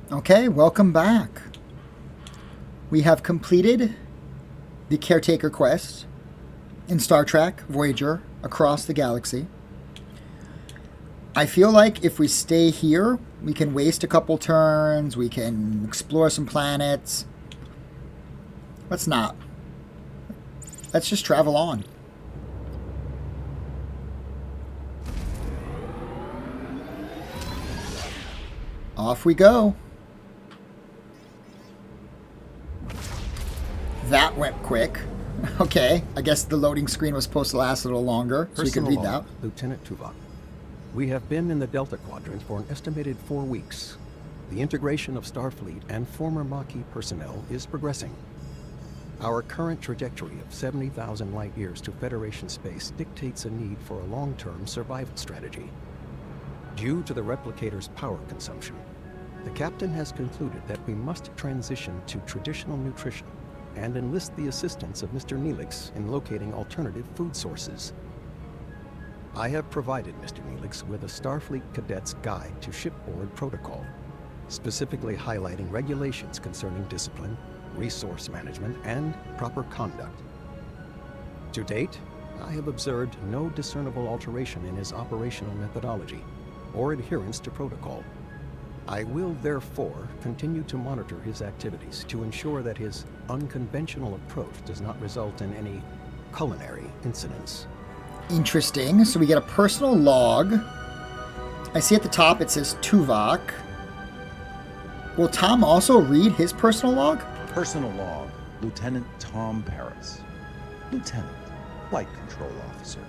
Okay, welcome back. We have completed the Caretaker quest in Star Trek Voyager across the galaxy. I feel like if we stay here, we can waste a couple turns, we can explore some planets. Let's not. Let's just travel on. Off we go. That went quick. Okay, I guess the loading screen was supposed to last a little longer, so we could read that. Lieutenant Tuvok. We have been in the Delta Quadrant for an estimated 4 weeks. The integration of Starfleet and former Maquis personnel is progressing. Our current trajectory of 70,000 light-years to Federation space dictates a need for a long-term survival strategy. Due to the replicator's power consumption, the captain has concluded that we must transition to traditional nutrition and enlist the assistance of Mr. Neelix in locating alternative food sources. I have provided Mr. Neelix with a Starfleet Cadet's Guide to Shipboard Protocol, specifically highlighting regulations concerning discipline, resource management, and proper conduct. To date, I have observed no discernible alteration in his operational methodology or adherence to protocol. I will therefore continue to monitor his activities to ensure that his unconventional approach does not result in any culinary incidents. Interesting. So we get a personal log. I see at the top it says Tuvok. Will Tom also read his personal log? Personal log, Lieutenant Tom Paris. Lieutenant, Flight Control Officer.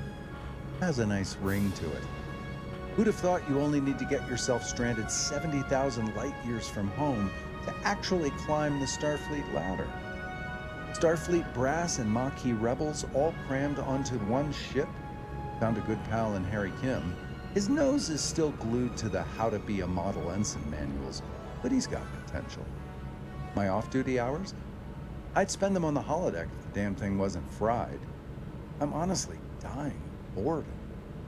Has a nice ring to it. Who'd have thought you only need to get yourself stranded 70,000 light-years from home to actually climb the Starfleet ladder? Starfleet brass and Maquis rebels all crammed onto one ship? Found a good pal in Harry Kim. His nose is still glued to the How to Be a Model Ensign manuals, but he's got potential. My off-duty hours? I'd spend them on the holodeck if the damn thing wasn't fried. I'm honestly dying of boredom.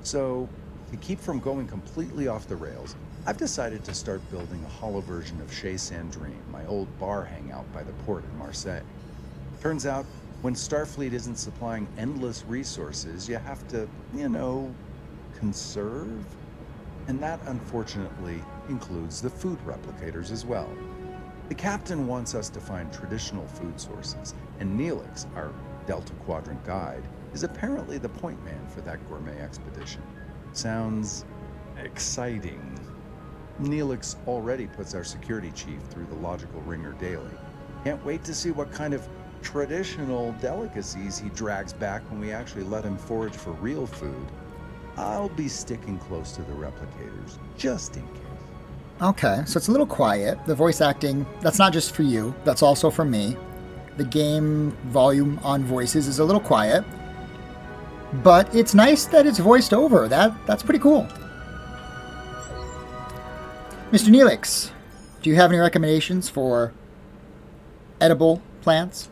So, to keep from going completely off the rails, I've decided to start building a hollow version of Chez Sandrine, my old bar hangout by the port in Marseille. Turns out, when Starfleet isn't supplying endless resources, you have to, conserve. And that, unfortunately, includes the food replicators as well. The captain wants us to find traditional food sources, and Neelix, our Delta Quadrant guide, is apparently the point man for that gourmet expedition. Sounds exciting. Neelix already puts our security chief through the logical ringer daily. Can't wait to see what kind of traditional delicacies he drags back when we actually let him forage for real food. I'll be sticking close to the replicators, just in case. Okay, so it's a little quiet. The voice acting, that's not just for you, that's also for me. The game volume on voices is a little quiet. But it's nice that it's voiced over. That's pretty cool. Mr. Neelix, do you have any recommendations for edible plants?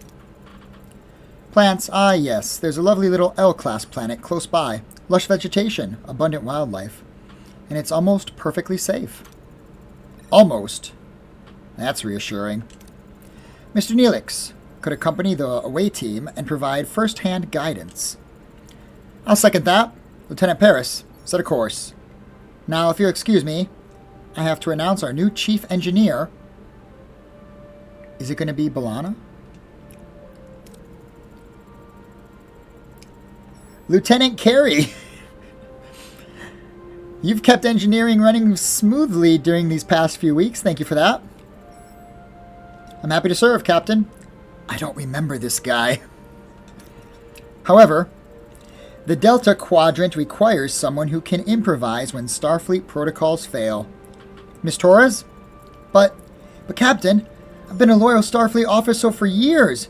Plants, ah yes. There's a lovely little L-class planet close by. Lush vegetation, abundant wildlife. And it's almost perfectly safe. Almost. That's reassuring. Mr. Neelix could accompany the away team and provide first-hand guidance. I'll second that. Lieutenant Paris, set a course. Now, if you'll excuse me, I have to announce our new chief engineer. Is it going to be B'Elanna? Lieutenant Carey. You've kept engineering running smoothly during these past few weeks. Thank you for that. I'm happy to serve, Captain. I don't remember this guy. However, the Delta Quadrant requires someone who can improvise when Starfleet protocols fail. Miss Torres? But Captain, I've been a loyal Starfleet officer for years.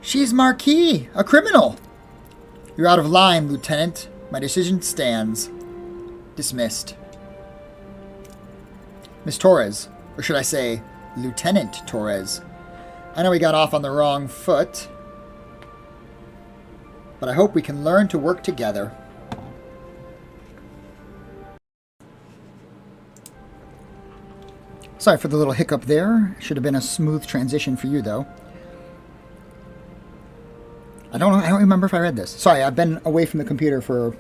She's Maquis, a criminal. You're out of line, Lieutenant. My decision stands. Dismissed. Miss Torres, or should I say, Lieutenant Torres. I know we got off on the wrong foot, but I hope we can learn to work together. Sorry for the little hiccup there. Should have been a smooth transition for you, though. I don't know. I don't remember if I read this. Sorry, I've been away from the computer for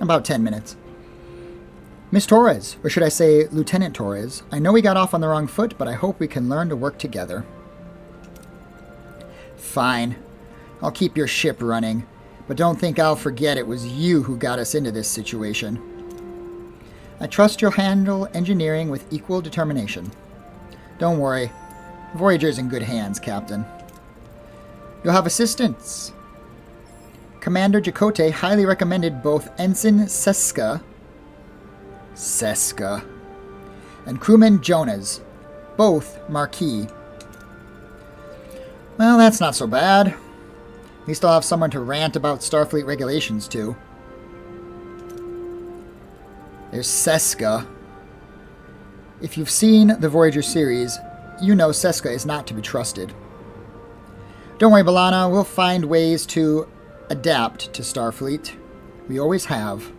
about 10 minutes. Miss Torres, or should I say Lieutenant Torres, I know we got off on the wrong foot, but I hope we can learn to work together. Fine. I'll keep your ship running, but don't think I'll forget it was you who got us into this situation. I trust you'll handle engineering with equal determination. Don't worry. Voyager's in good hands, Captain. You'll have assistance. Commander Jacote highly recommended both Ensign Seska and crewman Jonas, both Marquis. Well, that's not so bad. At least I'll have someone to rant about Starfleet regulations to. There's Seska. If you've seen the Voyager series, you know Seska is not to be trusted. Don't worry, B'Elanna, we'll find ways to adapt to Starfleet. We always have.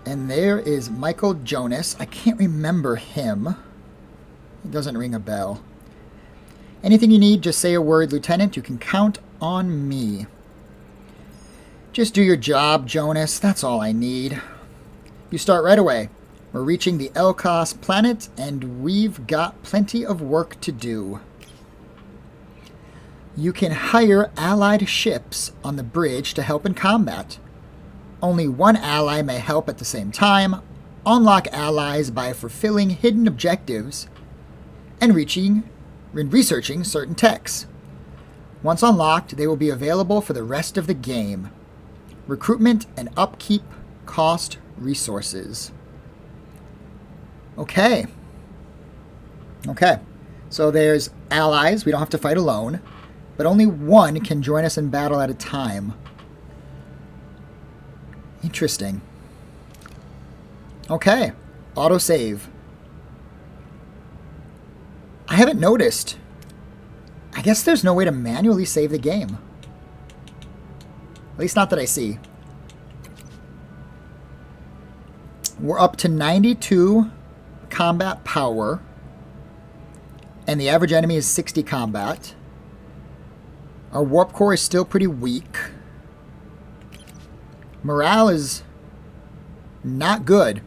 And there is Michael Jonas. I can't remember him. It doesn't ring a bell. Anything you need, just say a word, Lieutenant. You can count on me. Just do your job, Jonas. That's all I need. You start right away. We're reaching the Elkos planet, and we've got plenty of work to do. You can hire allied ships on the bridge to help in combat. Only one ally may help at the same time. Unlock allies by fulfilling hidden objectives and researching certain techs. Once unlocked, they will be available for the rest of the game. Recruitment and upkeep cost resources. Okay. So there's allies. We don't have to fight alone. But only one can join us in battle at a time. Interesting. Okay. Autosave. I haven't noticed. I guess there's no way to manually save the game. At least not that I see. We're up to 92 combat power. And the average enemy is 60 combat. Our warp core is still pretty weak. Morale is not good.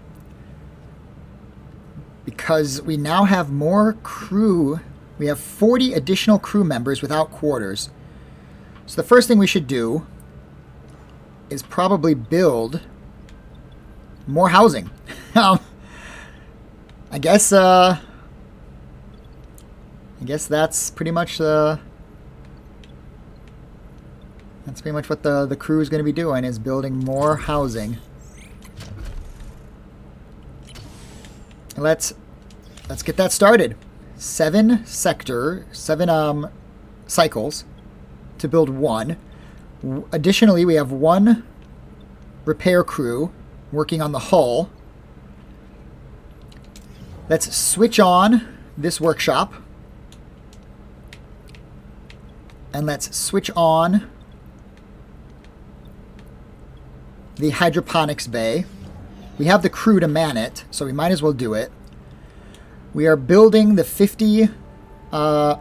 Because we now have more crew. We have 40 additional crew members without quarters. So the first thing we should do is probably build more housing. I guess that's pretty much what the crew is going to be doing, is building more housing. Let's get that started. 7 cycles to build one. Additionally, we have 1 repair crew working on the hull. Let's switch on this workshop. And let's switch on the hydroponics bay. We have the crew to man it, so we might as well do it. We are building the 50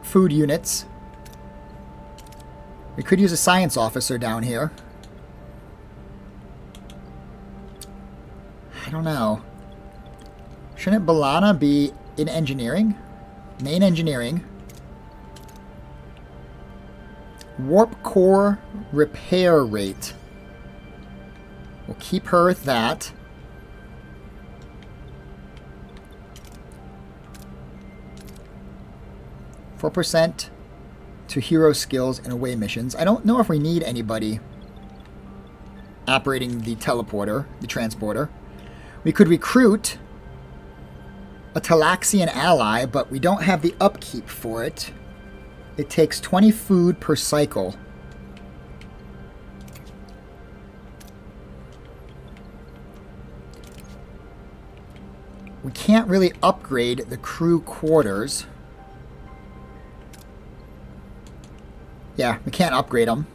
food units. We could use a science officer down here. I don't know. Shouldn't B'Elanna be in engineering? Main engineering. Warp core repair rate. We'll keep her at that. %4 to hero skills and away missions. I don't know if we need anybody operating the teleporter, the transporter. We could recruit a Talaxian ally, but we don't have the upkeep for it. It takes 20 food per cycle. We can't really upgrade the crew quarters. Yeah, we can't upgrade them.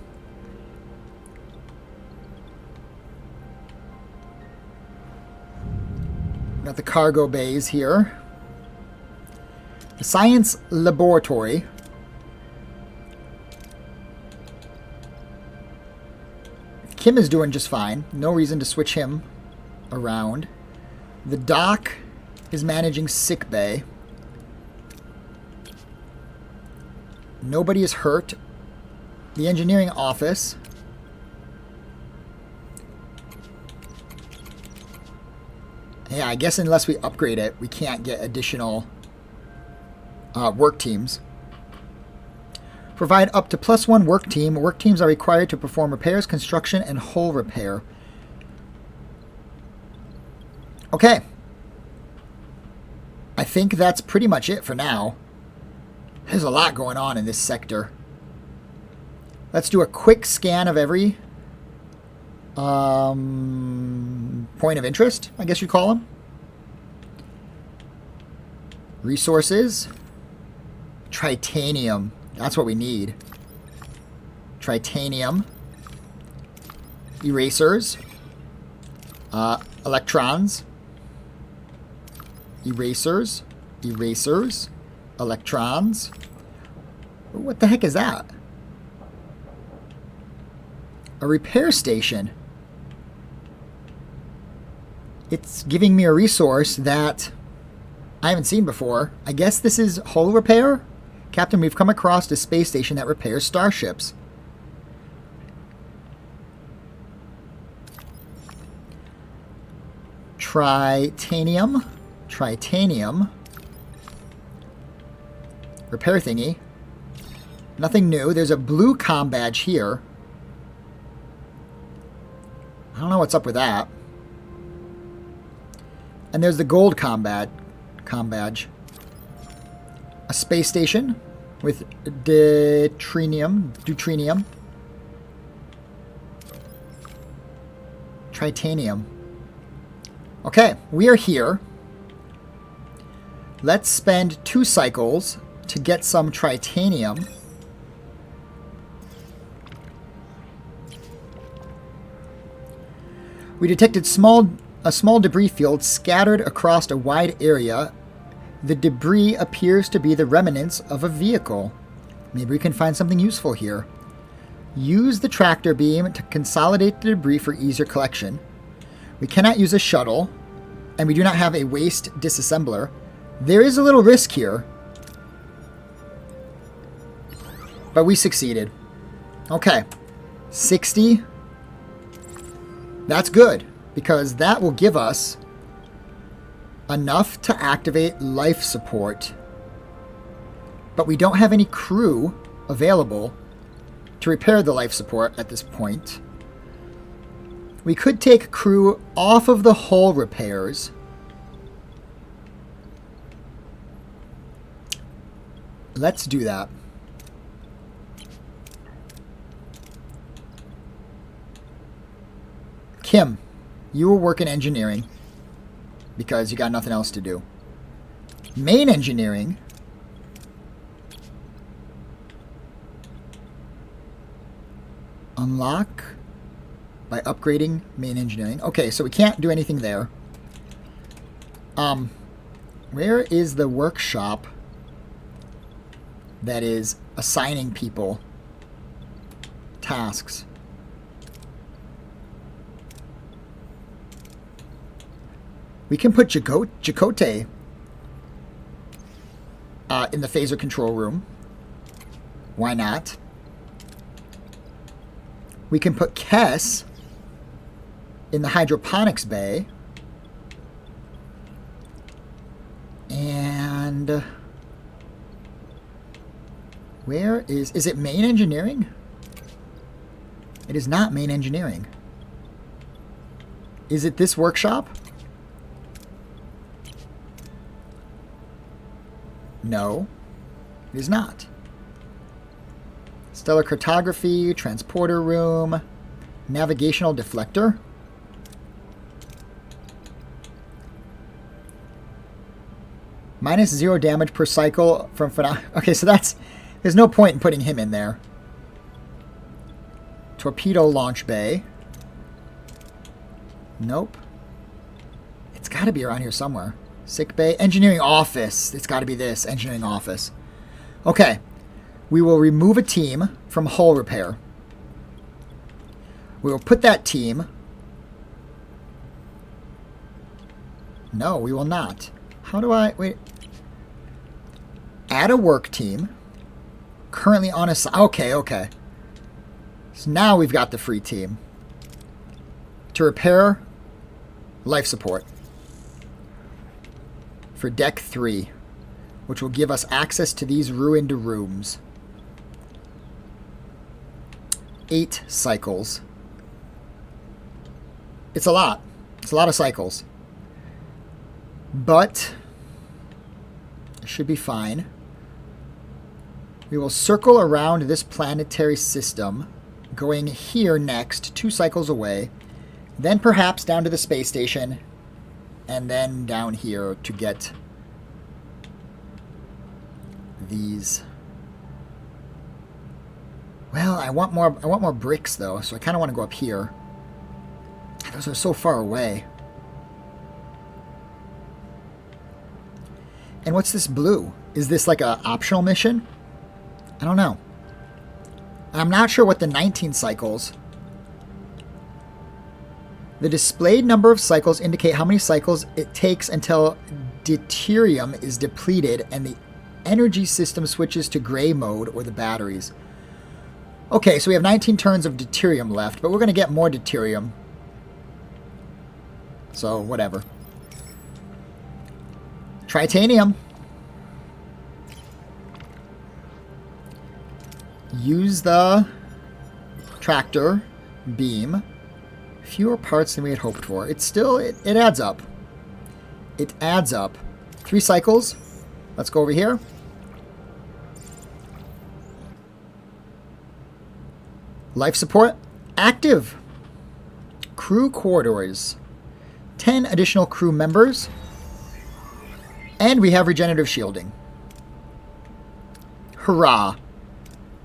Got the cargo bays here. The science laboratory. Kim is doing just fine. No reason to switch him around. The doc is managing sick bay. Nobody is hurt. The engineering office. Yeah, I guess unless we upgrade it, we can't get additional work teams. Provide up to +1 work team. Work teams are required to perform repairs, construction, and hull repair. Okay. I think that's pretty much it for now. There's a lot going on in this sector. Let's do a quick scan of every point of interest, I guess you'd call them. Resources. Tritanium. That's what we need. Tritanium. Erasers. Electrons. Erasers. Erasers. Electrons. What the heck is that? A repair station. It's giving me a resource that I haven't seen before. I guess this is hull repair? Captain, we've come across a space station that repairs starships. Tritanium. Tritanium. Repair thingy. Nothing new. There's a blue comm badge here. I don't know what's up with that. And there's the gold comm badge. A space station with deuterium. Tritanium. Okay, we are here. Let's spend 2 cycles to get some tritanium. We detected a small debris field scattered across a wide area. The debris appears to be the remnants of a vehicle. Maybe we can find something useful here. Use the tractor beam to consolidate the debris for easier collection. We cannot use a shuttle, and we do not have a waste disassembler. There is a little risk here, but we succeeded. Okay, 60. That's good, because that will give us enough to activate life support. But we don't have any crew available to repair the life support at this point. We could take crew off of the hull repairs. Let's do that. Kim, you will work in engineering because you got nothing else to do. Main engineering. Unlock by upgrading main engineering. Okay, so we can't do anything there. Where is the workshop that is assigning people tasks? We can put Chakotay in the phaser control room. Why not? We can put Kess in the hydroponics bay. And where is it main engineering? It is not main engineering. Is it this workshop? No, it is not. Stellar cartography, transporter room, navigational deflector. -0 damage per cycle from okay, so there's no point in putting him in there. Torpedo launch bay. Nope. It's got got to be around here somewhere. Sick bay. Engineering office. It's got to be this. Engineering office. Okay. We will remove a team from hull repair. We will put that team... No, we will not. How do I... Wait. Add a work team. Currently on a... Okay, okay. So now we've got the free team. To repair life support. For deck 3. Which will give us access to these ruined rooms. 8 cycles. It's a lot. It's a lot of cycles. But it should be fine. We will circle around this planetary system, going here next, 2 cycles away, then perhaps down to the space station, and then down here to get these. Well, I want more bricks though, so I kind of want to go up here. Those are so far away. And what's this blue? Is this like an optional mission? I don't know. I'm not sure what the 19 cycles. The displayed number of cycles indicate how many cycles it takes until deuterium is depleted and the energy system switches to gray mode or the batteries. Okay, so we have 19 turns of deuterium left, but we're going to get more deuterium. So, whatever. Tritanium. Use the tractor beam. Fewer parts than we had hoped for. It's still, it adds up. It adds up. 3 cycles. Let's go over here. Life support active. Crew quarters. 10 additional crew members. And we have regenerative shielding. Hurrah.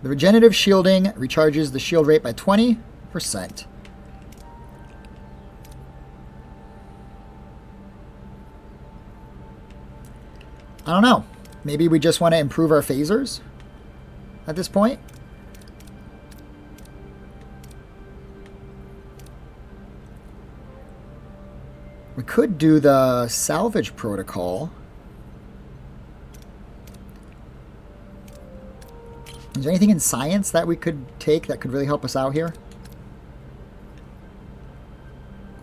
The regenerative shielding recharges the shield rate by 20%. I don't know. Maybe we just want to improve our phasers at this point. We could do the salvage protocol. Is there anything in science that we could take that could really help us out here?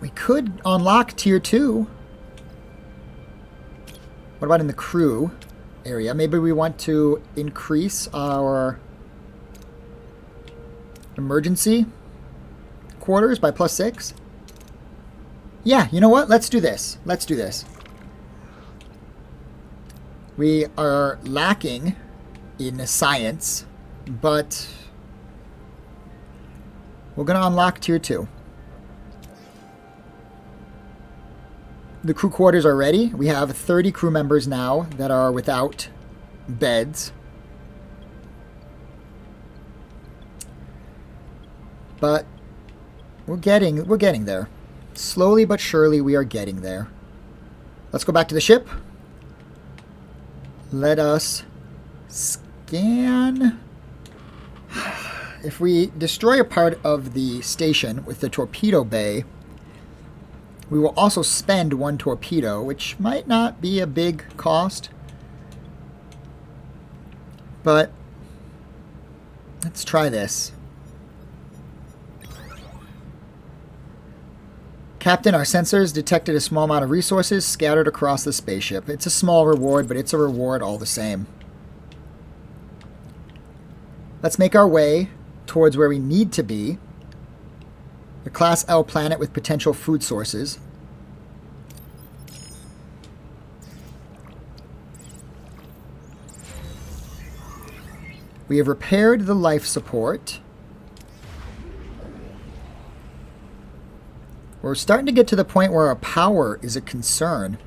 We could unlock tier 2. What about in the crew area? Maybe we want to increase our emergency quarters by +6. Yeah, you know what? Let's do this. Let's do this. We are lacking in science, but we're going to unlock tier 2. The crew quarters are ready. We have 30 crew members now that are without beds. But we're getting there. Slowly but surely we are getting there. Let's go back to the ship. Let us scan. If we destroy a part of the station with the torpedo bay, we will also spend 1 torpedo, which might not be a big cost. But let's try this. Captain, our sensors detected a small amount of resources scattered across the spaceship. It's a small reward, but it's a reward all the same. Let's make our way towards where we need to be. The Class L planet with potential food sources. We have repaired the life support. We're starting to get to the point where our power is a concern.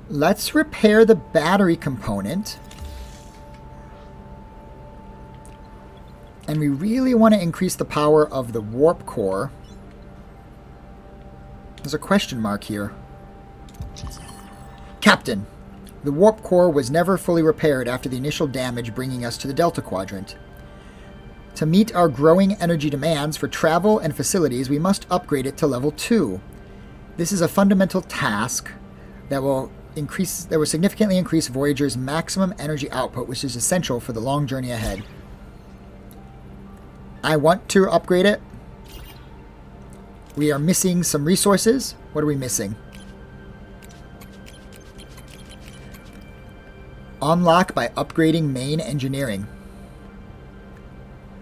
Let's repair the battery component. And we really want to increase the power of the warp core. There's a question mark here. Captain, the warp core was never fully repaired after the initial damage bringing us to the Delta Quadrant. To meet our growing energy demands for travel and facilities, we must upgrade it to level 2. This is a fundamental task that will significantly increase Voyager's maximum energy output, which is essential for the long journey ahead. I want to upgrade it. We are missing some resources. What are we missing? Unlock by upgrading main engineering.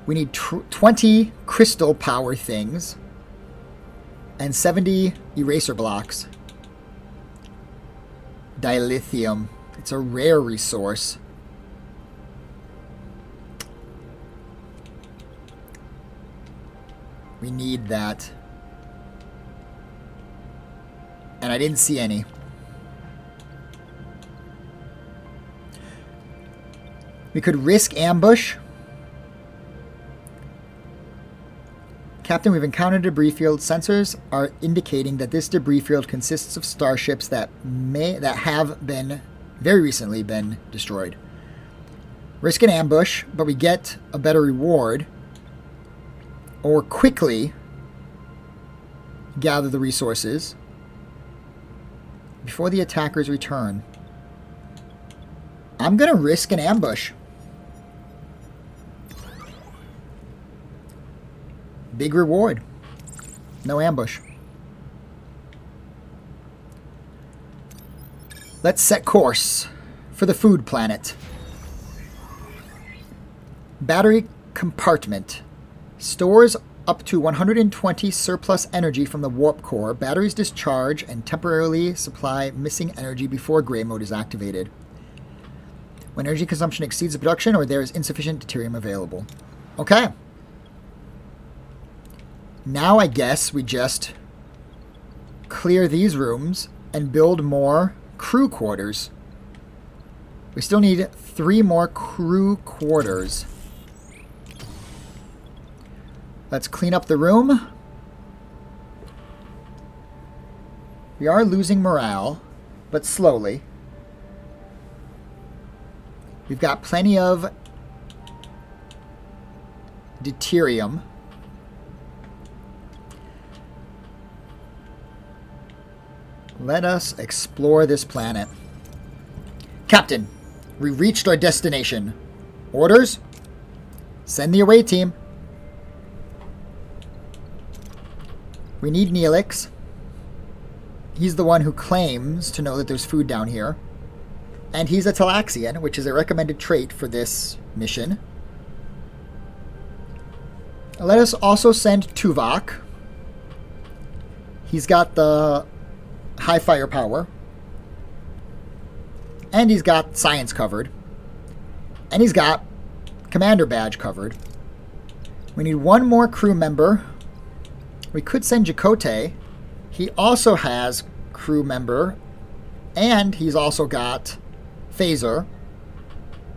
We need 20 crystal power things and 70 eraser blocks. Dilithium. It's a rare resource. We need that. And I didn't see any. We could risk ambush. Captain, we've encountered a debris field. Sensors are indicating that this debris field consists of starships that have been very recently been destroyed. Risk an ambush, but we get a better reward. Or quickly gather the resources before the attackers return. I'm going to risk an ambush. Big reward. No ambush. Let's set course for the food planet. Battery compartment. Stores up to 120 surplus energy from the warp core. Batteries discharge and temporarily supply missing energy before gray mode is activated. When energy consumption exceeds the production or there is insufficient deuterium available. Okay. Now I guess we just clear these rooms and build more crew quarters. We still need 3 more crew quarters. Let's clean up the room. We are losing morale, but slowly. We've got plenty of deuterium. Let us explore this planet. Captain, we reached our destination. Orders? Send the away team. We need Neelix. He's the one who claims to know that there's food down here. And he's a Talaxian, which is a recommended trait for this mission. Let us also send Tuvok. He's got the high firepower. And he's got science covered. And he's got commander badge covered. We need 1 more crew member. We could send Chakotay. He also has crew member. And he's also got phaser,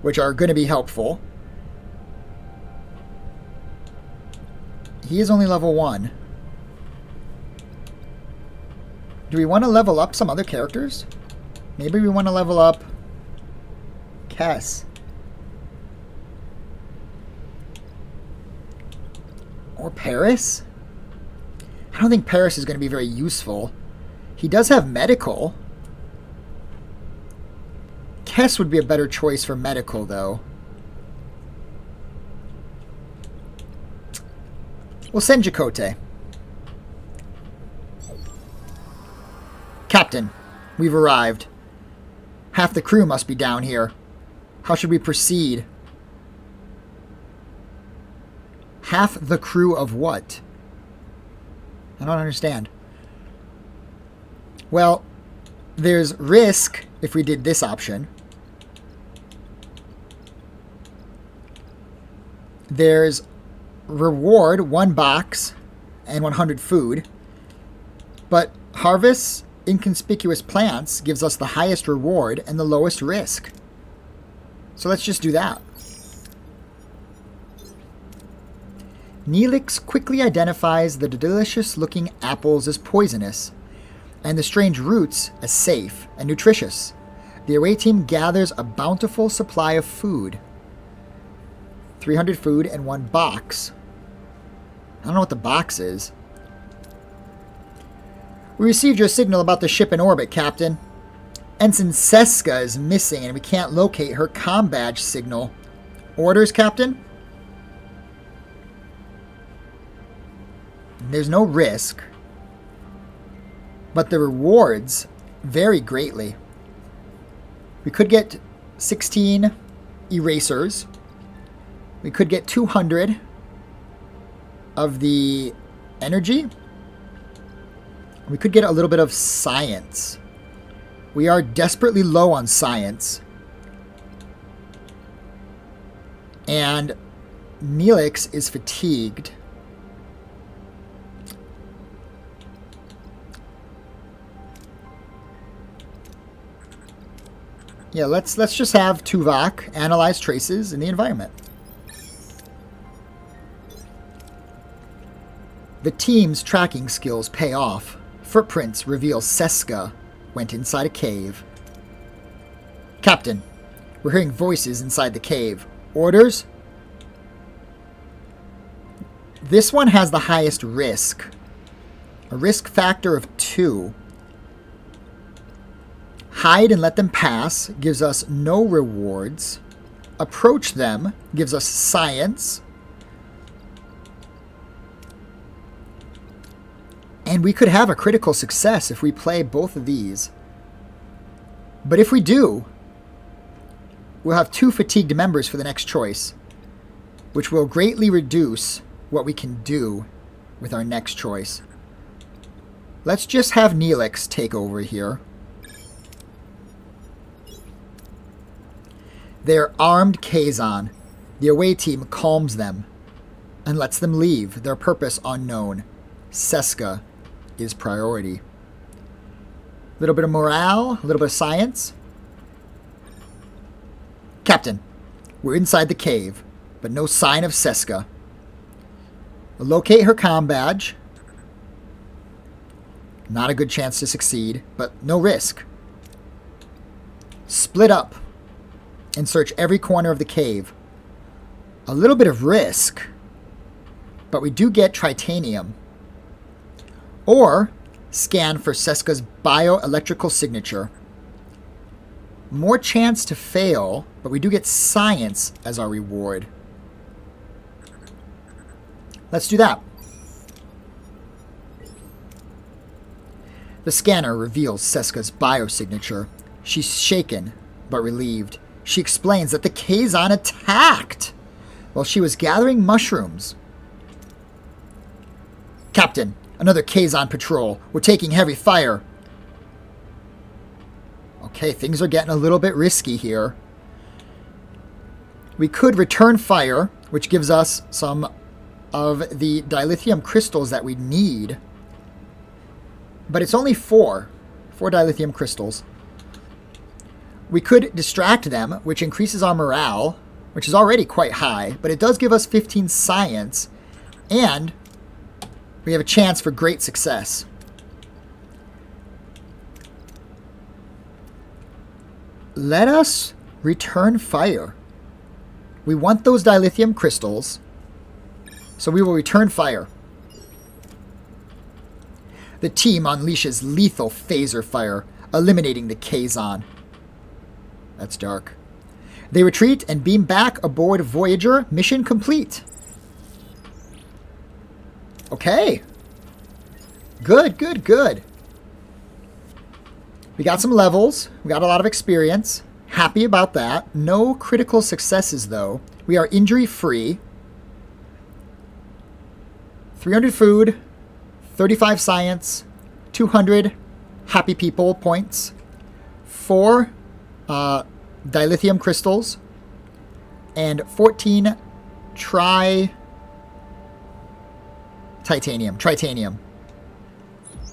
which are going to be helpful. He is only level 1. Do we want to level up some other characters? Maybe we want to level up Cass. Or Paris? I don't think Paris is going to be very useful. He does have medical. Kess would be a better choice for medical, though. We'll send Chakotay. Captain, we've arrived. Half the crew must be down here. How should we proceed? Half the crew of what? I don't understand. Well, there's risk if we did this option. There's reward, 1 box and 100 food. But harvest inconspicuous plants gives us the highest reward and the lowest risk. So let's just do that. Neelix quickly identifies the delicious-looking apples as poisonous. and the strange roots as safe and nutritious. The away team gathers a bountiful supply of food. 300 food and 1 box. I don't know what the box is. We received your signal about the ship in orbit, Captain. Ensign Seska is missing and we can't locate her comm badge signal. Orders, Captain? There's no risk, but the rewards vary greatly. We could get 16 erasers. We could get 200 of the energy. We could get a little bit of science. We are desperately low on science. And Neelix is fatigued. Yeah, let's just have Tuvok analyze traces in the environment. The team's tracking skills pay off. Footprints reveal Seska went inside a cave. Captain, we're hearing voices inside the cave. Orders? This one has the highest risk. A risk factor of 2. Hide and let them pass gives us no rewards. Approach them gives us science. And we could have a critical success if we play both of these. But if we do, we'll have 2 fatigued members for the next choice, which will greatly reduce what we can do with our next choice. Let's just have Neelix take over here. They're armed Kazon. The away team calms them and lets them leave, their purpose unknown. Seska is priority. A little bit of morale, a little bit of science. Captain, we're inside the cave, but no sign of Seska. Locate her comm badge. Not a good chance to succeed, but no risk. Split up and search every corner of the cave. A little bit of risk, but we do get tritanium. Or scan for Seska's bioelectrical signature. More chance to fail, but we do get science as our reward. Let's do that. The scanner reveals Seska's biosignature. She's shaken, but relieved. She explains that the Kazon attacked while she was gathering mushrooms. Captain, another Kazon patrol. We're taking heavy fire. Okay, things are getting a little bit risky here. We could return fire, which gives us some of the dilithium crystals that we need. But it's only 4 dilithium crystals. We could distract them, which increases our morale, which is already quite high, but it does give us 15 science, and we have a chance for great success. Let us return fire. We want those dilithium crystals, so we will return fire. The team unleashes lethal phaser fire, eliminating the Kazon. That's dark. They retreat and beam back aboard Voyager. Mission complete. Okay. Good, good, good. We got some levels. We got a lot of experience. Happy about that. No critical successes, though. We are injury-free. 300 food. 35 science. 200 happy people points. 4 dilithium crystals. And 14 tritanium.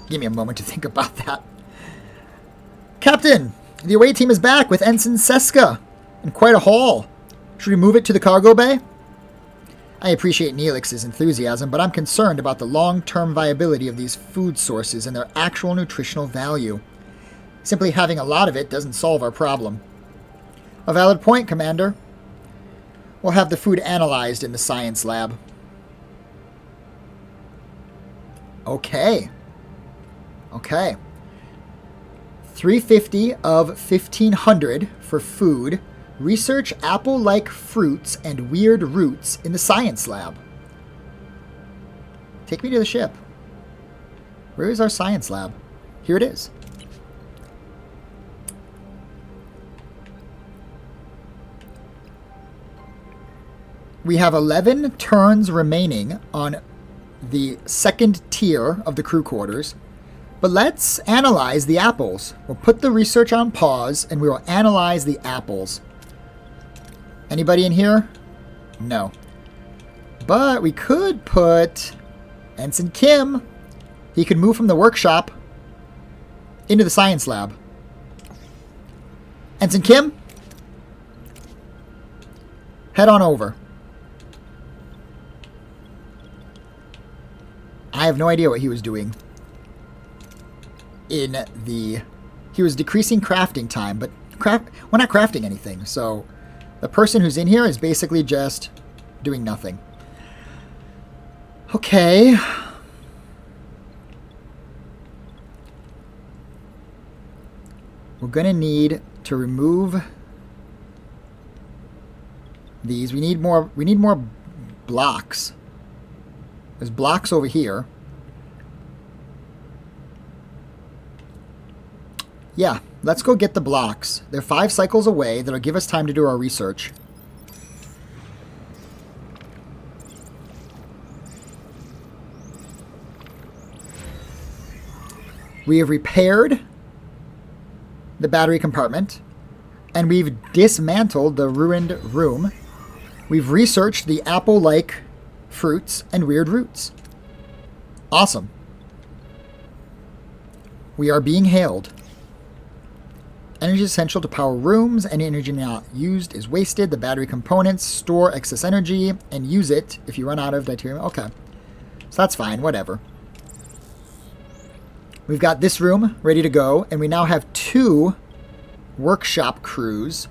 Give me a moment to think about that. Captain, the away team is back with Ensign Seska in quite a haul. Should we move it to the cargo bay? I appreciate Neelix's enthusiasm, but I'm concerned about the long-term viability of these food sources and their actual nutritional value. Simply having a lot of it doesn't solve our problem. A valid point, Commander. We'll have the food analyzed in the science lab. Okay. 350 of 1500 for food. Research apple-like fruits and weird roots in the science lab. Take me to the ship. Where is our science lab? Here it is. We have 11 turns remaining on the second tier of the crew quarters. But let's analyze the apples. We'll put the research on pause and we will analyze the apples. Anybody in here? No. But we could put Ensign Kim. He could move from the workshop into the science lab. Ensign Kim? Head on over. I have no idea what he was doing. He was decreasing crafting time, but we're not crafting anything, so the person who's in here is basically just doing nothing. Okay. We're gonna need to remove these. We need more blocks. There's blocks over here. Yeah, let's go get the blocks. They're 5 cycles away. That'll give us time to do our research. We have repaired the battery compartment, and we've dismantled the ruined room. We've researched the apple-like fruits and weird roots. Awesome. We are being hailed. Energy is essential to power rooms. Any energy not used is wasted. The battery components store excess energy and use it if you run out of deuterium. Okay. So that's fine. Whatever. We've got this room ready to go, and we now have 2 workshop crews,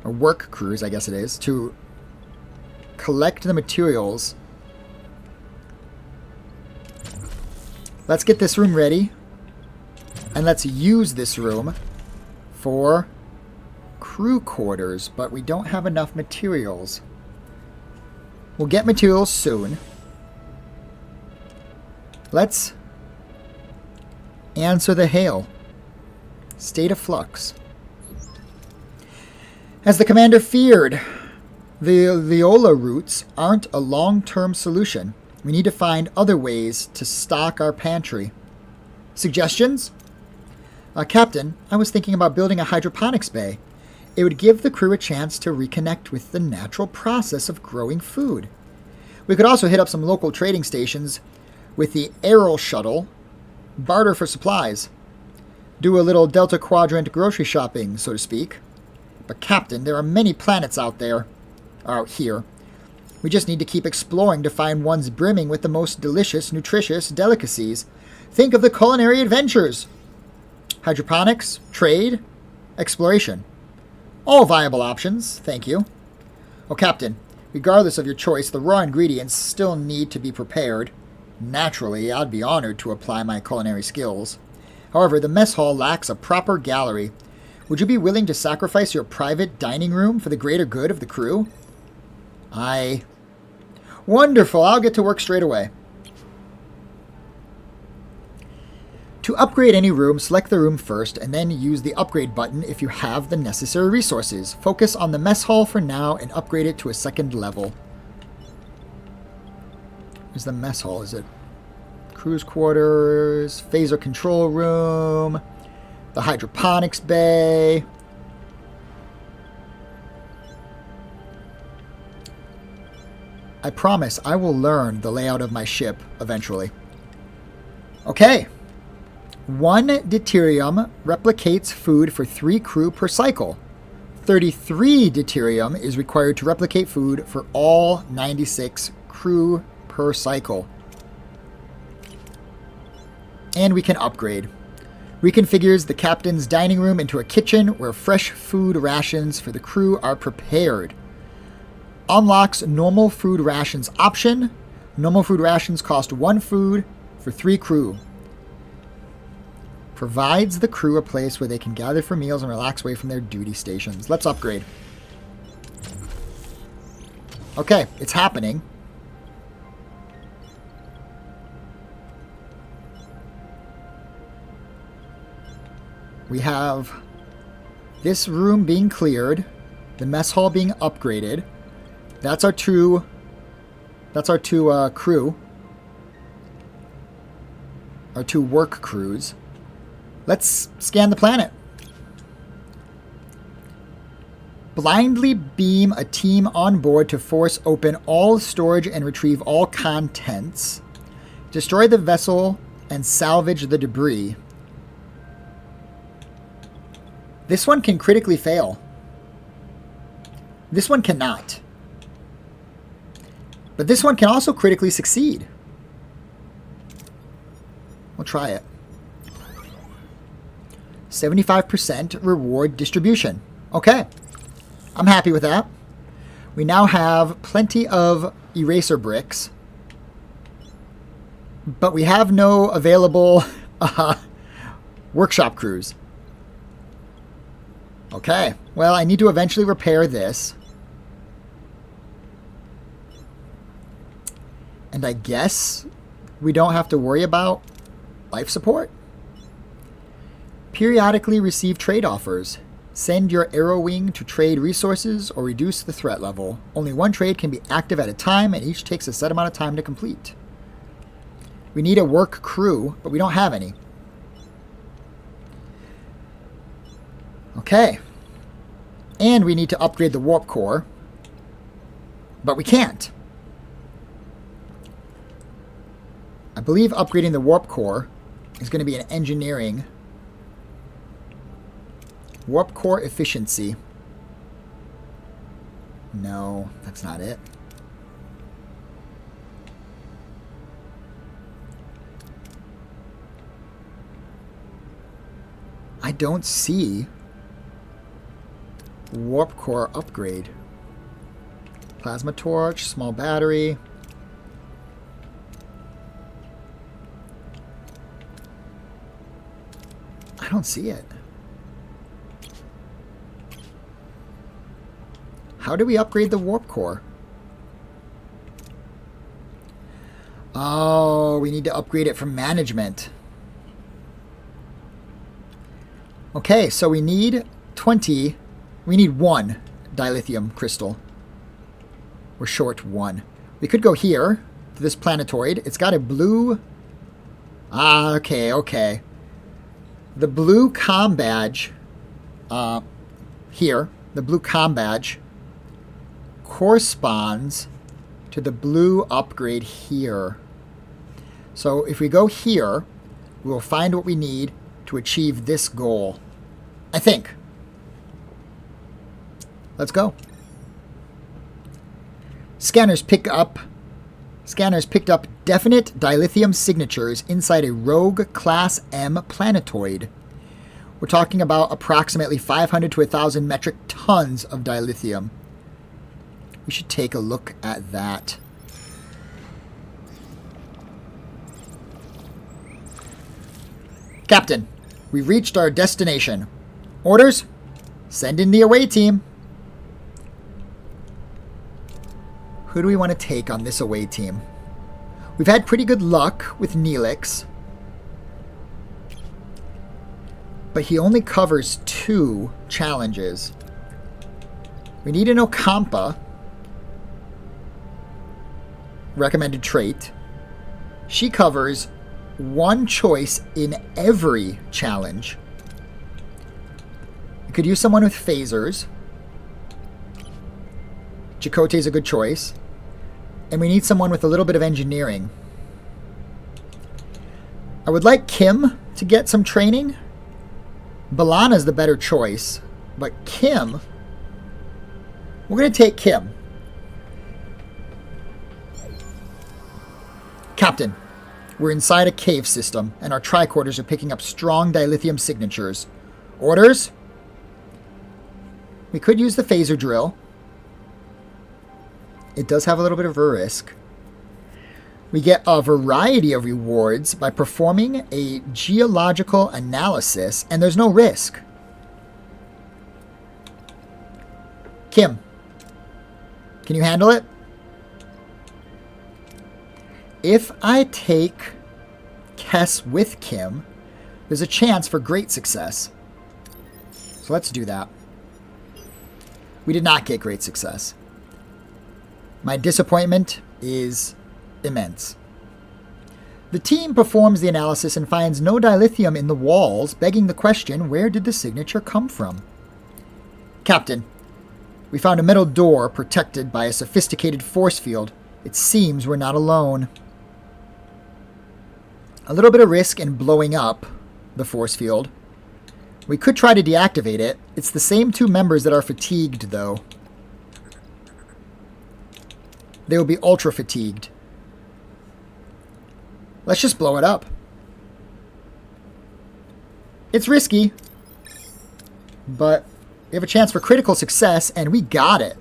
or work crews, I guess it is, to collect the materials. Let's get this room ready, and let's use this room for crew quarters, but we don't have enough materials. We'll get materials soon. Let's answer the hail. State of flux. As the commander feared, the viola roots aren't a long-term solution. We need to find other ways to stock our pantry. Suggestions? Captain, I was thinking about building a hydroponics bay. It would give the crew a chance to reconnect with the natural process of growing food. We could also hit up some local trading stations with the Aero Shuttle, barter for supplies, do a little Delta Quadrant grocery shopping, so to speak. But Captain, there are many planets out here. We just need to keep exploring to find ones brimming with the most delicious, nutritious delicacies. Think of the culinary adventures. Hydroponics, trade, exploration. All viable options, thank you. Oh, Captain, regardless of your choice, the raw ingredients still need to be prepared. Naturally, I'd be honored to apply my culinary skills. However, the mess hall lacks a proper gallery. Would you be willing to sacrifice your private dining room for the greater good of the crew? Wonderful, I'll get to work straight away. To upgrade any room, select the room first, and then use the upgrade button if you have the necessary resources. Focus on the mess hall for now and upgrade it to a 2nd level. Where's the mess hall? Is it crew's quarters, phaser control room, the hydroponics bay? I promise I will learn the layout of my ship eventually. Okay. 1 deuterium replicates food for 3 crew per cycle. 33 deuterium is required to replicate food for all 96 crew per cycle. And we can upgrade. Reconfigures the captain's dining room into a kitchen where fresh food rations for the crew are prepared. Unlocks normal food rations option. Normal food rations cost 1 food for 3 crew. Provides the crew a place where they can gather for meals and relax away from their duty stations. Let's upgrade. Okay, it's happening. We have this room being cleared, the mess hall being upgraded. That's our two crew. Our 2 work crews. Let's scan the planet. Blindly beam a team on board to force open all storage and retrieve all contents. Destroy the vessel and salvage the debris. This one can critically fail. This one cannot. But this one can also critically succeed. We'll try it. 75% reward distribution. Okay. I'm happy with that. We now have plenty of eraser bricks. But we have no available workshop crews. Okay. Well, I need to eventually repair this. And I guess we don't have to worry about life support. Periodically receive trade offers. Send your arrow wing to trade resources or reduce the threat level. Only 1 trade can be active at a time, and each takes a set amount of time to complete. We need a work crew, but we don't have any. Okay. And we need to upgrade the warp core, but we can't. I believe upgrading the warp core is going to be an engineering. Warp core efficiency. No, that's not it. I don't see warp core upgrade. Plasma torch, small battery. I don't see it. How do we upgrade the warp core? Oh, we need to upgrade it from management. Okay, so we need 20. We need 1 dilithium crystal. We're short 1. We could go here to this planetoid. It's got a blue... Ah, okay. The blue comm badge here, the blue comm badge corresponds to the blue upgrade here. So if we go here, we will find what we need to achieve this goal. I think. Let's go. Scanners picked up definite dilithium signatures inside a rogue Class M planetoid. We're talking about approximately 500 to 1,000 metric tons of dilithium. We should take a look at that. Captain, we've reached our destination. Orders? Send in the away team. Who do we want to take on this away team? We've had pretty good luck with Neelix, but he only covers 2 challenges. We need an Okampa. Recommended trait. She covers 1 choice in every challenge. We could use someone with phasers. Chakotay's a good choice. And we need someone with a little bit of engineering. I would like Kim to get some training. Balana's the better choice, but Kim We're going to take Kim. Captain, we're inside a cave system, and our tricorders are picking up strong dilithium signatures. Orders? We could use the phaser drill. It does have a little bit of a risk. We get a variety of rewards by performing a geological analysis, and there's no risk. Kim, can you handle it? If I take Kess with Kim, there's a chance for great success. So let's do that. We did not get great success. My disappointment is immense. The team performs the analysis and finds no dilithium in the walls, begging the question, where did the signature come from? Captain, we found a metal door protected by a sophisticated force field. It seems we're not alone. A little bit of risk in blowing up the force field. We could try to deactivate it. It's the same two members that are fatigued, though. They will be ultra fatigued. Let's just blow it up. It's risky, but we have a chance for critical success, and we got it.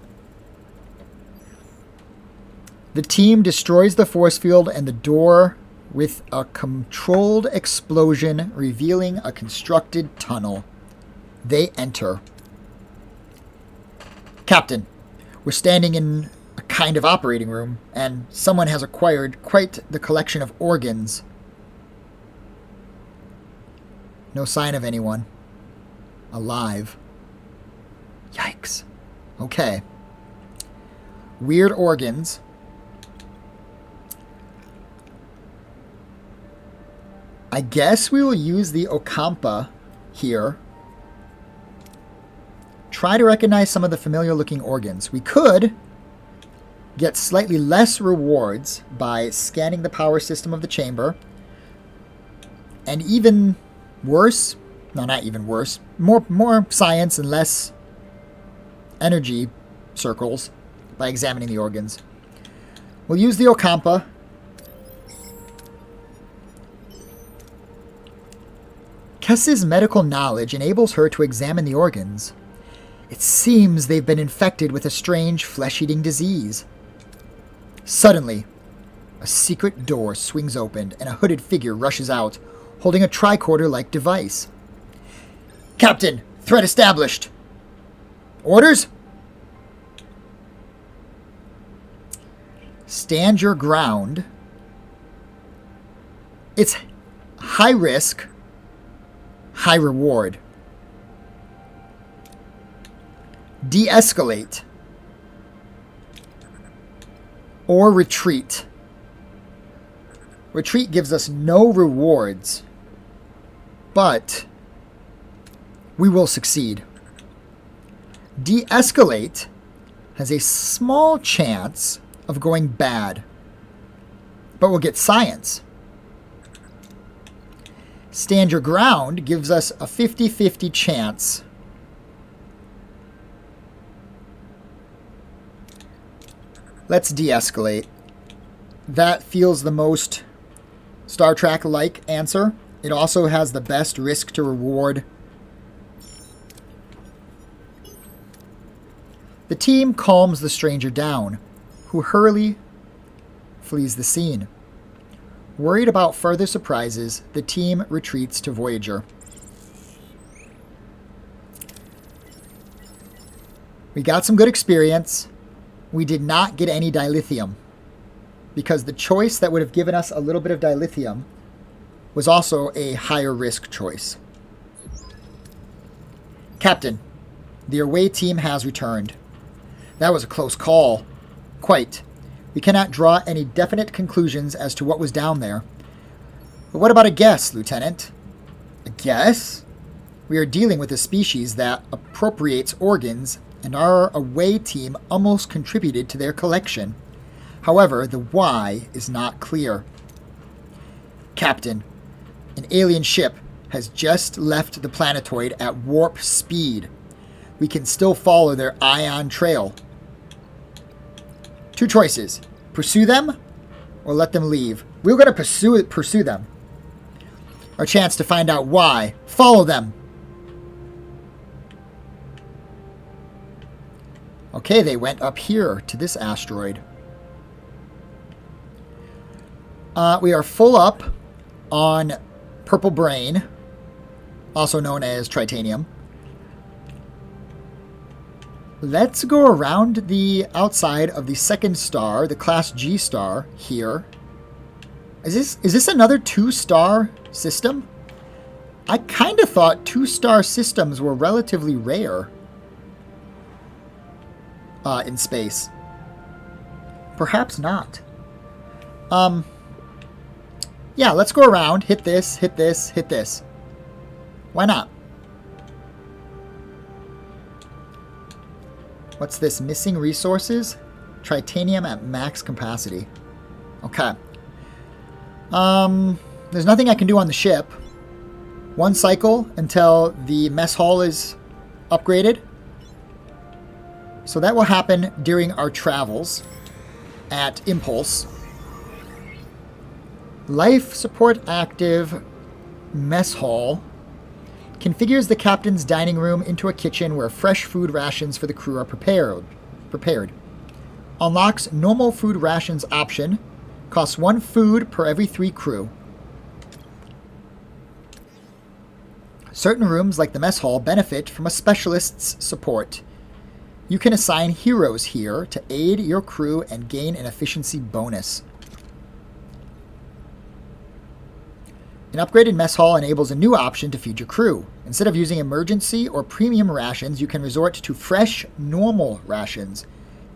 The team destroys the force field and the door with a controlled explosion, revealing a constructed tunnel. They enter. Captain, we're standing in a kind of operating room, and someone has acquired quite the collection of organs. No sign of anyone alive. Yikes. Okay. Weird organs. I guess we will use the Ocampa here. Try to recognize some of the familiar looking organs. We could get slightly less rewards by scanning the power system of the chamber. And even worse, no, not even worse, more science and less energy circles by examining the organs. We'll use the Ocampa. Kess's medical knowledge enables her to examine the organs. It seems they've been infected with a strange flesh-eating disease. Suddenly, a secret door swings open and a hooded figure rushes out, holding a tricorder-like device. Captain, threat established. Orders? Stand your ground. It's high risk, high reward. De-escalate. Or retreat. Retreat gives us no rewards, but we will succeed. De-escalate has a small chance of going bad, but we'll get science. Stand your ground gives us a 50-50 chance. Let's de-escalate. That feels the most Star Trek-like answer. It also has the best risk to reward. The team calms the stranger down, who hurriedly flees the scene. Worried about further surprises, the team retreats to Voyager. We got some good experience. We did not get any dilithium, because the choice that would have given us a little bit of dilithium was also a higher risk choice. Captain, the away team has returned. That was a close call. Quite. We cannot draw any definite conclusions as to what was down there. But what about a guess, Lieutenant? A guess? We are dealing with a species that appropriates organs, and our away team almost contributed to their collection. However, the why is not clear. Captain, an alien ship has just left the planetoid at warp speed. We can still follow their ion trail. Two choices. Pursue them or let them leave. We're going to pursue them. Our chance to find out why. Follow them. Okay, they went up here to this asteroid. We are full up on purple brain, also known as tritanium. Let's go around the outside of the second star, the Class G star here. Is this another 2-star system? I kind of thought 2-star systems were relatively rare in space. Perhaps not. Yeah, let's go around. Hit this, hit this, hit this. Why not? What's this? Missing resources? Tritanium at max capacity. Okay. There's nothing I can do on the ship. One cycle until the mess hall is upgraded. So that will happen during our travels at Impulse. Life support active. Mess hall. Configures the captain's dining room into a kitchen where fresh food rations for the crew are prepared. Unlocks normal food rations option. Costs 1 food per every 3 crew. Certain rooms, like the mess hall, benefit from a specialist's support. You can assign heroes here to aid your crew and gain an efficiency bonus. An upgraded mess hall enables a new option to feed your crew. Instead of using emergency or premium rations, you can resort to fresh, normal rations.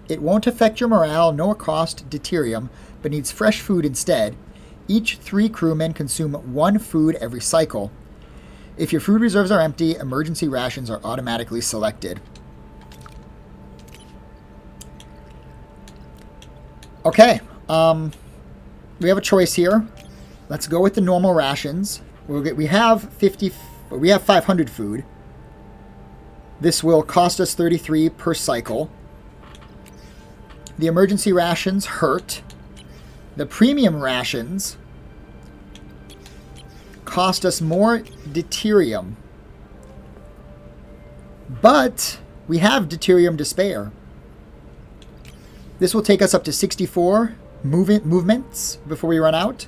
It won't affect your morale nor cost deuterium, but needs fresh food instead. Each 3 crewmen consume 1 food every cycle. If your food reserves are empty, emergency rations are automatically selected. Okay, we have a choice here. Let's go with the normal rations. We have 500 food. This will cost us 33 per cycle. The emergency rations hurt. The premium rations cost us more deuterium. But we have deuterium to spare. This will take us up to 64 movements before we run out.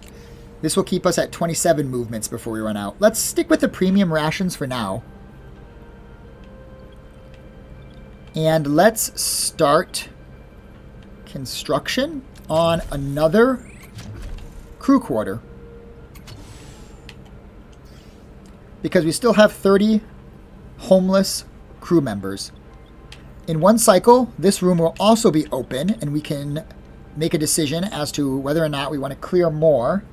This will keep us at 27 movements before we run out. Let's stick with the premium rations for now. And let's start construction on another crew quarter. Because we still have 30 homeless crew members. In one cycle, this room will also be open, and we can make a decision as to whether or not we want to clear more,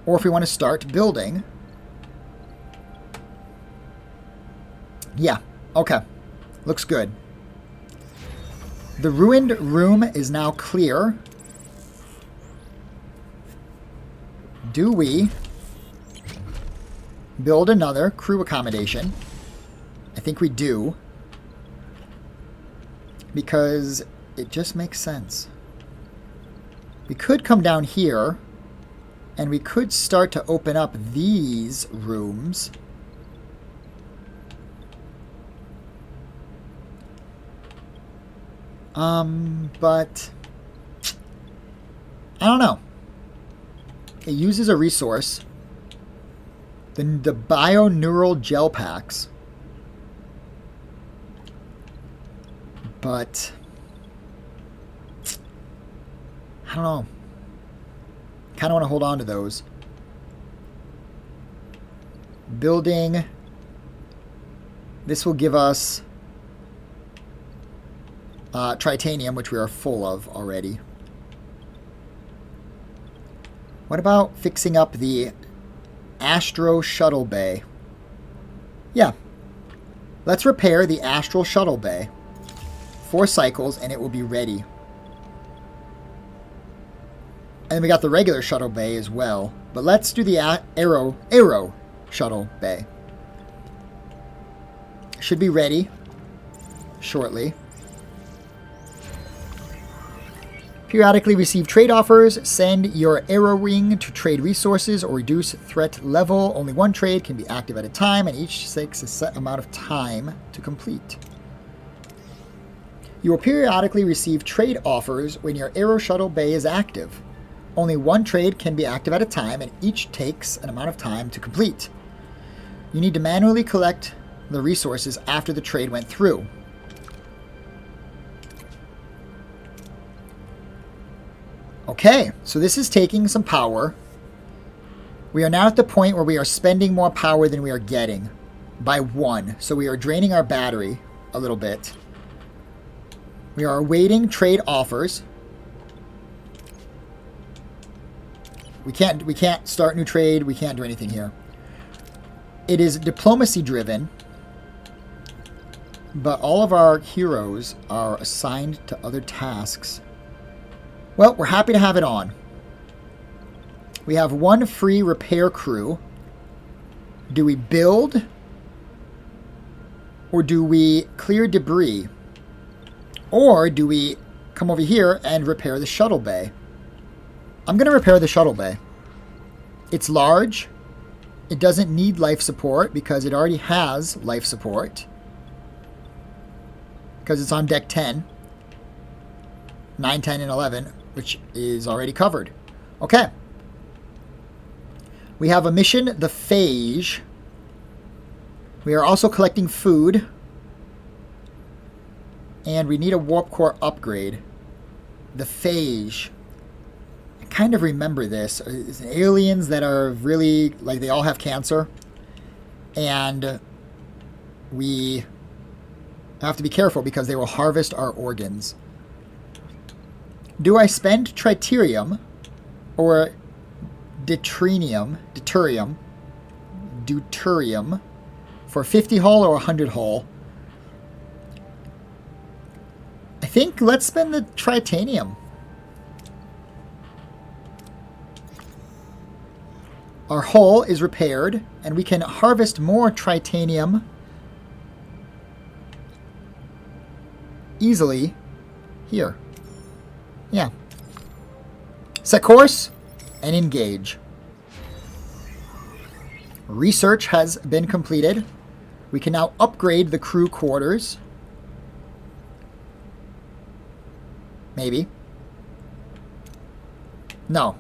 or if we want to start building. Yeah, okay. Looks good. The ruined room is now clear. Do we build another crew accommodation? I think we do. Because it just makes sense. We could come down here, and we could start to open up these rooms. But I don't know. It uses a resource. The bioneural gel packs. But I don't know. Kind of want to hold on to those. Building. This will give us tritanium, which we are full of already. What about fixing up the Astro Shuttle Bay? Yeah. Let's repair the Astral Shuttle Bay. 4 cycles, and it will be ready. And we got the regular shuttle bay as well. But let's do the Aero Shuttle Bay. Should be ready shortly. Periodically receive trade offers. Send your arrow ring to trade resources or reduce threat level. Only one trade can be active at a time, and each takes a set amount of time to complete. You will periodically receive trade offers when your arrow shuttle bay is active. Only one trade can be active at a time, and each takes an amount of time to complete. You need to manually collect the resources after the trade went through. Okay, so this is taking some power. We are now at the point where we are spending more power than we are getting by 1. So we are draining our battery a little bit. We are awaiting trade offers. We can't start new trade. We can't do anything here. It is diplomacy driven, but all of our heroes are assigned to other tasks. Well, we're happy to have it on. We have 1 free repair crew. Do we build? Or do we clear debris? Or do we come over here and repair the shuttle bay? I'm going to repair the shuttle bay. It's large. It doesn't need life support because it already has life support. Because it's on deck 10. 9, 10, and 11, which is already covered. Okay. We have a mission, the Phage. We are also collecting food. And we need a warp core upgrade. The Phage. I kind of remember this. It's aliens that are really, like, they all have cancer. And we have to be careful because they will harvest our organs. Do I spend tritium or deuterium for 50 hull or 100 hull? I think let's spend the tritanium. Our hull is repaired, and we can harvest more tritanium easily here. Yeah. Set course and engage. Research has been completed. We can now upgrade the crew quarters. Maybe. No.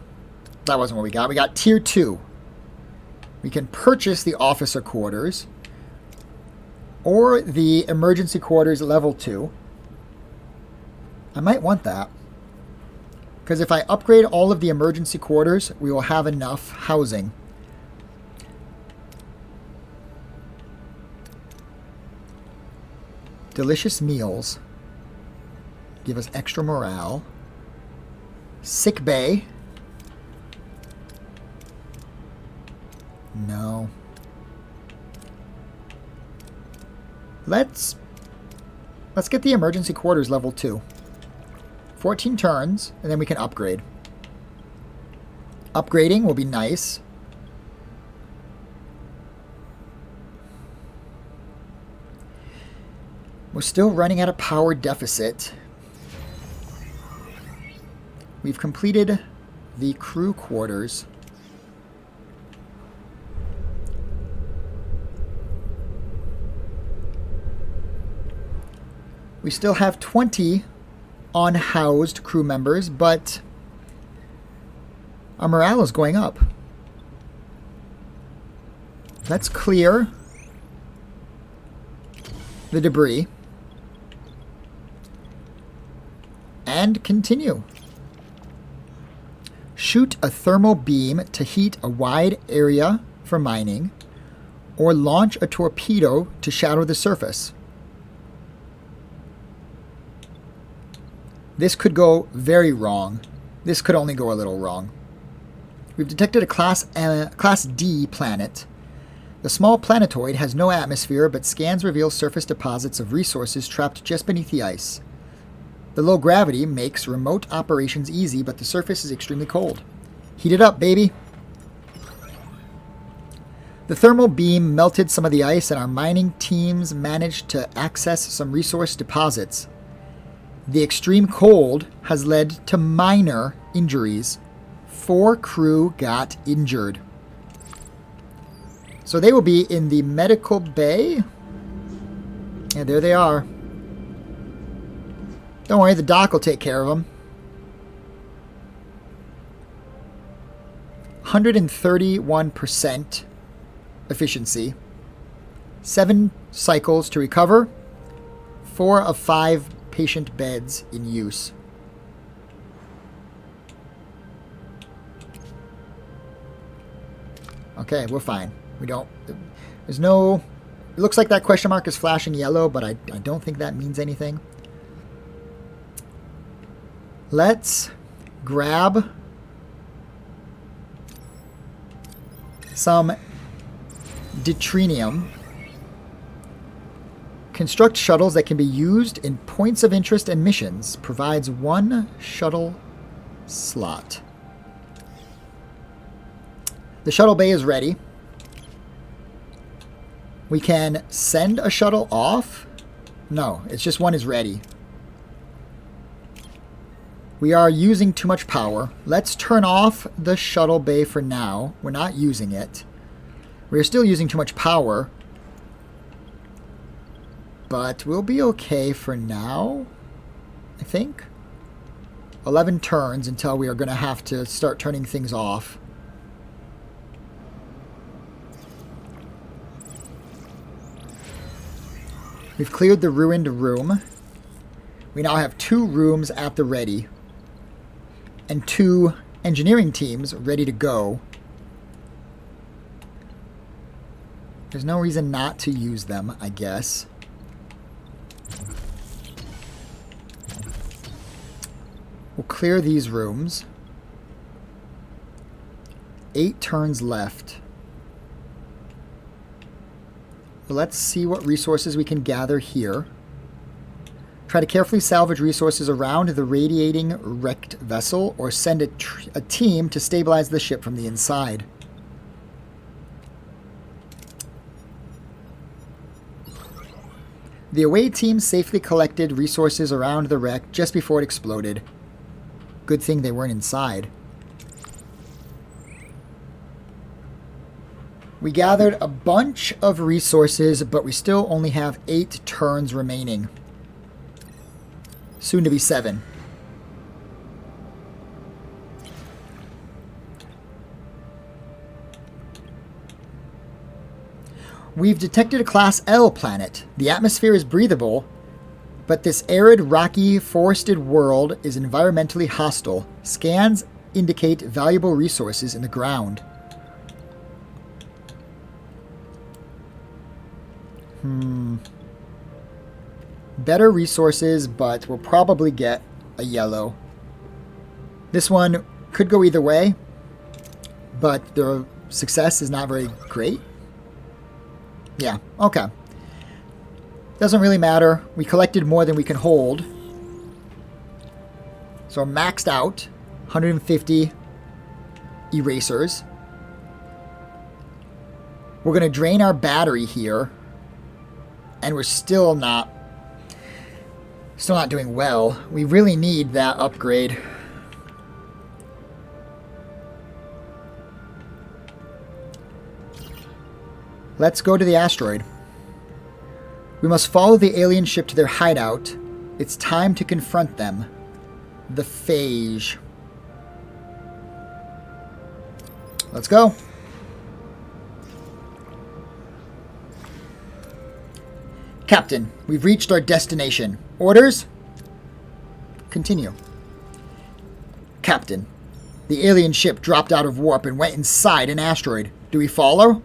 That wasn't what we got. We got tier 2. We can purchase the officer quarters or the emergency quarters level 2. I might want that. Because if I upgrade all of the emergency quarters, we will have enough housing. Delicious meals. Give us extra morale. Sick bay. No. Let's get the emergency quarters level 2. 14 turns, and then we can upgrade. Upgrading will be nice. We're still running at a power deficit. We've completed the crew quarters. We still have 20 unhoused crew members, but our morale is going up. Let's clear the debris and continue. Shoot a thermal beam to heat a wide area for mining, or launch a torpedo to shadow the surface. This could go very wrong. This could only go a little wrong. We've detected a Class D planet. The small planetoid has no atmosphere, but scans reveal surface deposits of resources trapped just beneath the ice. The low gravity makes remote operations easy, but the surface is extremely cold. Heat it up, baby! The thermal beam melted some of the ice, and our mining teams managed to access some resource deposits. The extreme cold has led to minor injuries. 4 crew got injured. So they will be in the medical bay. Yeah, there they are. Don't worry, the doc will take care of them. 131% efficiency. 7 cycles to recover. 4 of 5 patient beds in use. Okay, we're fine. We don't... There's no... It looks like that question mark is flashing yellow, but I don't think that means anything. Let's grab some deuterium. Construct shuttles that can be used in points of interest and missions. Provides 1 shuttle slot. The shuttle bay is ready. We can send a shuttle off. No, it's just one is ready. We are using too much power. Let's turn off the shuttle bay for now. We're not using it. We're still using too much power. But we'll be okay for now, I think. 11 turns until we are going to have to start turning things off. We've cleared the ruined room. We now have 2 rooms at the ready. And 2 engineering teams ready to go. There's no reason not to use them, I guess. We'll clear these rooms. 8 turns left. Let's see what resources we can gather here. Try to carefully salvage resources around the radiating wrecked vessel, or send a team to stabilize the ship from the inside. The away team safely collected resources around the wreck just before it exploded. Good thing they weren't inside. We gathered a bunch of resources, but we still only have 8 turns remaining. Soon to be 7. We've detected a Class L planet. The atmosphere is breathable, but this arid, rocky, forested world is environmentally hostile. Scans indicate valuable resources in the ground. Better resources, but we'll probably get a yellow. This one could go either way, but the success is not very great. Yeah, okay. Doesn't really matter. We collected more than we can hold. So we're maxed out. 150 erasers. We're going to drain our battery here. And we're still not doing well. We really need that upgrade. Let's go to the asteroid. We must follow the alien ship to their hideout. It's time to confront them. The Phage. Let's go. Captain, we've reached our destination. Orders? Continue. Captain, the alien ship dropped out of warp and went inside an asteroid. Do we follow?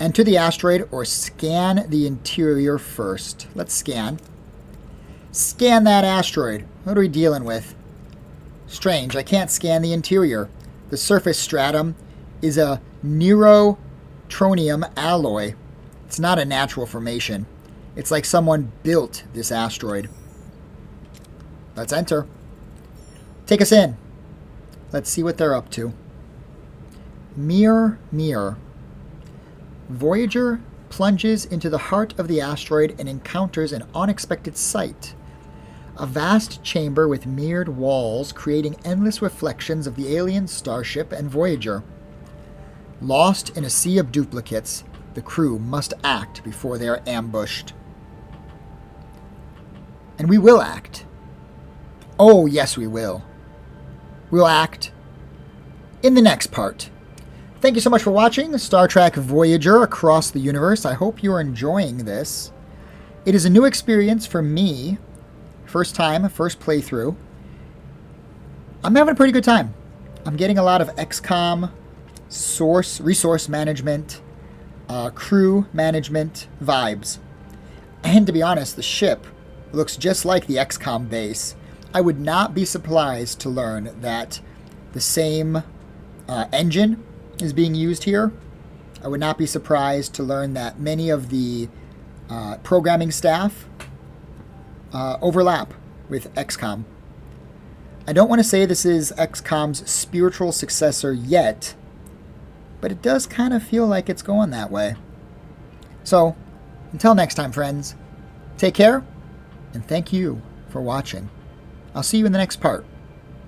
Enter the asteroid or scan the interior first. Let's scan. Scan that asteroid. What are we dealing with? Strange, I can't scan the interior. The surface stratum is a neurotronium alloy. It's not a natural formation. It's like someone built this asteroid. Let's enter. Take us in. Let's see what they're up to. Mirror. Voyager plunges into the heart of the asteroid and encounters an unexpected sight. A vast chamber with mirrored walls creating endless reflections of the alien starship and Voyager. Lost in a sea of duplicates, the crew must act before they are ambushed. And we will act. Oh, yes, we will. We'll act in the next part. Thank you so much for watching Star Trek Voyager Across the Universe. I hope you are enjoying this. It is a new experience for me. First time, first playthrough. I'm having a pretty good time. I'm getting a lot of XCOM, resource management, crew management vibes. And to be honest, the ship looks just like the XCOM base. I would not be surprised to learn that the same engine is being used here. I would not be surprised to learn that many of the programming staff overlap with XCOM. I don't want to say this is XCOM's spiritual successor yet, but it does kind of feel like it's going that way. So, until next time, friends, take care, and thank you for watching. I'll see you in the next part.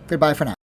Goodbye for now.